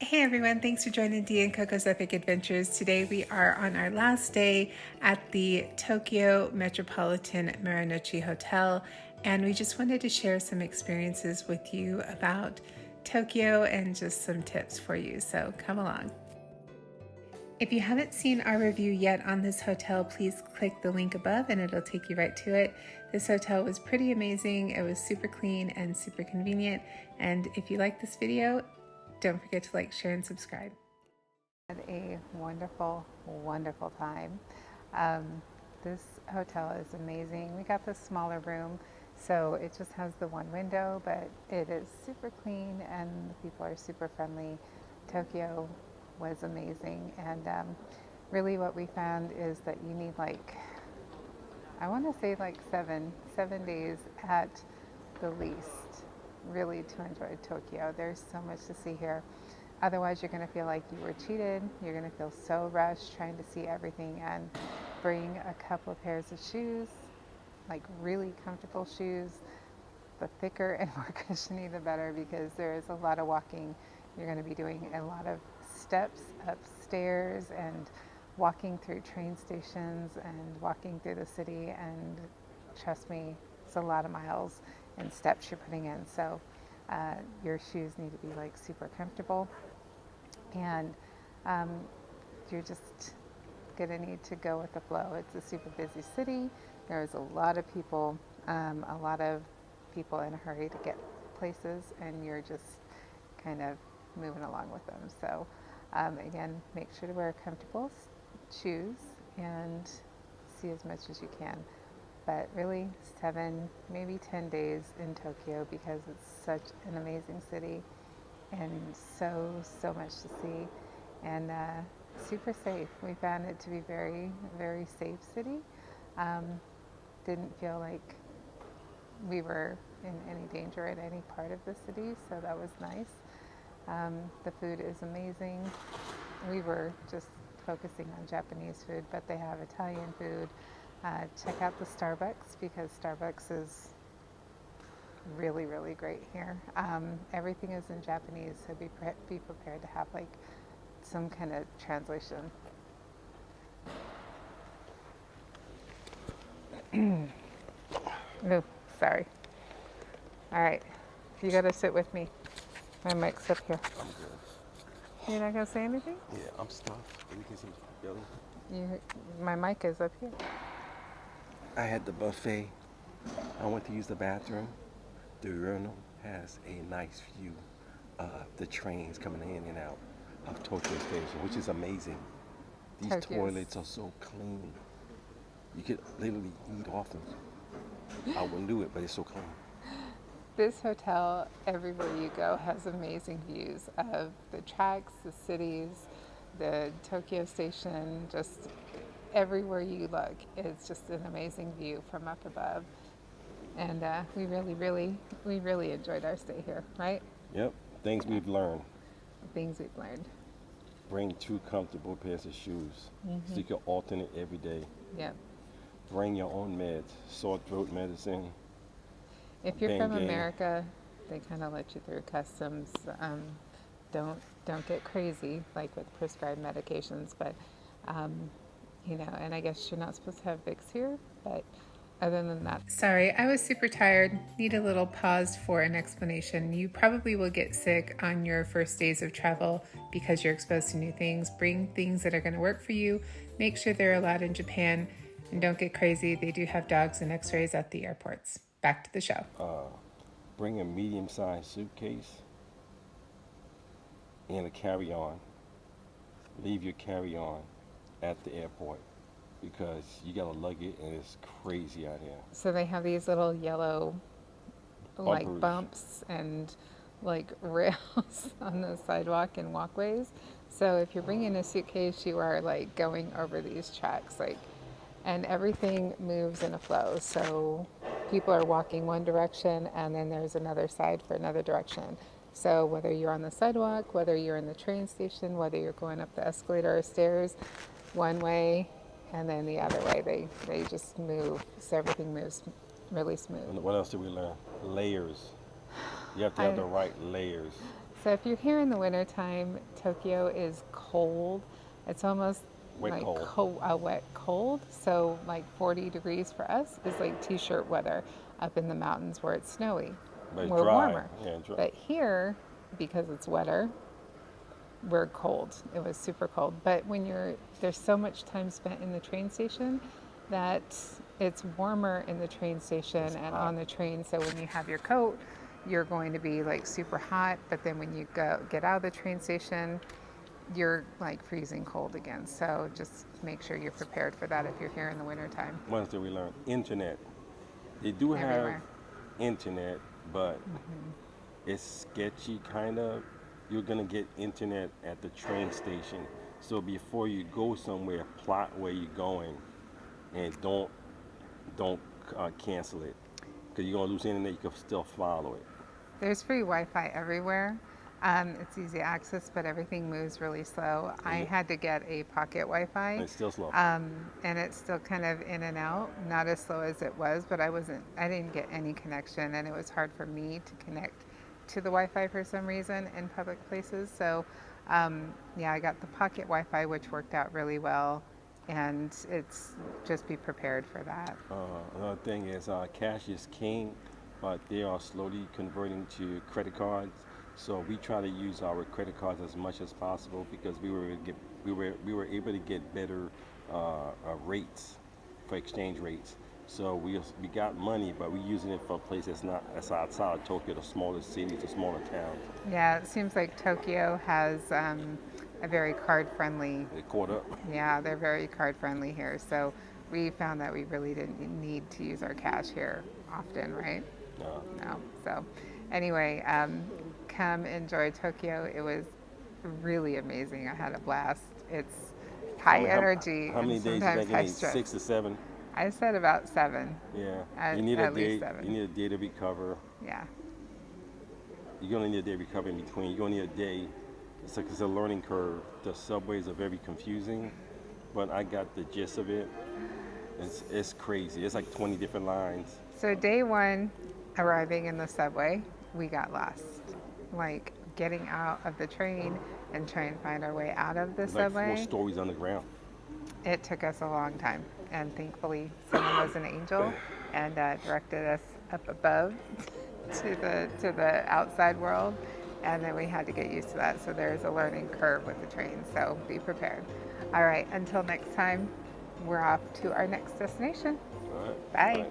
Hey everyone, thanks for joining Dee and Coco's Epic Adventures. Today we are on our last day at the Tokyo Metropolitan Marunouchi Hotel, and we just wanted to share some experiences with you about Tokyo and just some tips for you, so come along. If you haven't seen our review yet on this hotel, please click the link above and it'll take you right to it. This hotel was pretty amazing. It was super clean and super convenient. And if you like this video, don't forget to like, share, and subscribe. Had a wonderful, wonderful time. This hotel is amazing. We got this smaller room, so it just has the one window, but it is super clean and the people are super friendly. Tokyo was amazing, and really what we found is that you need I want to say seven days at the least, really, to enjoy Tokyo. There's so much to see here. Otherwise, you're going to feel like you were cheated. You're going to feel so rushed trying to see everything, and bring a couple of pairs of shoes, like really comfortable shoes. The thicker and more cushiony, the better, because there is a lot of walking. You're going to be doing a lot of steps upstairs and walking through train stations and walking through the city, and trust me, it's a lot of miles and steps you're putting in. So your shoes need to be super comfortable, and you're just gonna need to go with the flow. It's a super busy city. There's a lot of people in a hurry to get places, and you're just kind of moving along with them. So again, make sure to wear comfortable shoes and see as much as you can. But really 7, maybe 10 days in Tokyo, because it's such an amazing city and so much to see, and super safe. We found it to be very, very safe city. Didn't feel like we were in any danger in any part of the city, so that was nice. The food is amazing. We were just focusing on Japanese food, but they have Italian food. Check out the Starbucks, because Starbucks is really, really great here. Everything is in Japanese, so be prepared to have some kind of translation. Oh, sorry. All right, you gotta sit with me. My mic's up here. I'm good. You're not gonna say anything? Yeah, I'm stuffed. You can see belly. My mic is up here. I had the buffet. I went to use the bathroom. The urinal has a nice view of the trains coming in and out of Tokyo Station, which is amazing. These toilets are so clean. You could literally eat off them. I wouldn't do it, but it's so clean. This hotel, everywhere you go, has amazing views of the tracks, the cities, the Tokyo Station. Just everywhere you look, it's just an amazing view from up above. And we really enjoyed our stay here, right? Yep, things we've learned. Things we've learned. Bring 2 comfortable pairs of shoes, so you can alternate every day. Yep. Bring your own meds, sore throat medicine. If you're from America, they kind of let you through customs. Don't get crazy with prescribed medications, but and I guess you're not supposed to have Vicks here, but other than that. Sorry, I was super tired. Need a little pause for an explanation. You probably will get sick on your first days of travel because you're exposed to new things. Bring things that are going to work for you. Make sure they're allowed in Japan, and don't get crazy. They do have dogs and x-rays at the airports. Back to the show. Bring a medium-sized suitcase and a carry-on. Leave your carry-on at the airport, because you gotta lug it and it's crazy out here. So they have these little yellow bumps and rails on the sidewalk and walkways. So if you're bringing a suitcase, you are going over these tracks, and everything moves in a flow. So people are walking one direction, and then there's another side for another direction. So whether you're on the sidewalk, whether you're in the train station, whether you're going up the escalator or stairs, one way and then the other way, they just move. So everything moves really smooth. And what else did we learn? Layers. You have to have the right layers. So if you're here in the wintertime, Tokyo is cold. It's almost Wet like cold. a wet cold. So like 40 degrees for us is like t-shirt weather up in the mountains where it's snowy. But it's We're dry. warmer. Yeah, dry. But here, because it's wetter, we're cold. It was super cold. But when there's so much time spent in the train station that it's warmer in the train station It's and hot. on the train. So when you have your coat, you're going to be like super hot. But then when you get out of the train station, you're like freezing cold again. So just make sure you're prepared for that if you're here in the wintertime. One thing we learned, internet. They do have Everywhere. internet, but it's sketchy kind of. You're gonna get internet at the train station. So before you go somewhere, plot where you're going, and don't cancel it, because you're gonna lose internet. You can still follow it. There's free Wi-Fi everywhere. It's easy access, but everything moves really slow. And I had to get a pocket Wi-Fi, it's still slow. and it's still kind of in and out, not as slow as it was, but I didn't get any connection, and it was hard for me to connect to the Wi-Fi for some reason in public places. So, yeah, I got the pocket Wi-Fi, which worked out really well, and it's just be prepared for that. Another thing is cash is king, but they are slowly converting to credit cards. So we try to use our credit cards as much as possible because we were able to get better rates for exchange rates. So we got money, but we're using it for a place that's outside of Tokyo, the smaller cities, the smaller towns. Yeah, it seems like Tokyo has a very card friendly. They caught up. Yeah, they're very card friendly here. So we found that we really didn't need to use our cash here often, right? Uh, No. So anyway, come enjoy Tokyo. It was really amazing. I had a blast. It's high energy how many and days you sometimes think you high need? stress. 6 or 7. I said about 7, Yeah. at, You need a at day. least 7. You need a day to recover. Yeah. You're gonna need a day to recover in between. You're gonna need a day. It's a learning curve. The subways are very confusing, but I got the gist of it. It's crazy. It's like 20 different lines. So day 1, arriving in the subway, we got lost. Like getting out of the train and trying to find our way out of the It's like 4 subway. stories underground. It took us a long time, and thankfully someone was an angel and directed us up above to the outside world, and then we had to get used to that. So there's a learning curve with the train. So be prepared. All right, until next time, we're off to our next destination. All right. Bye. Bye.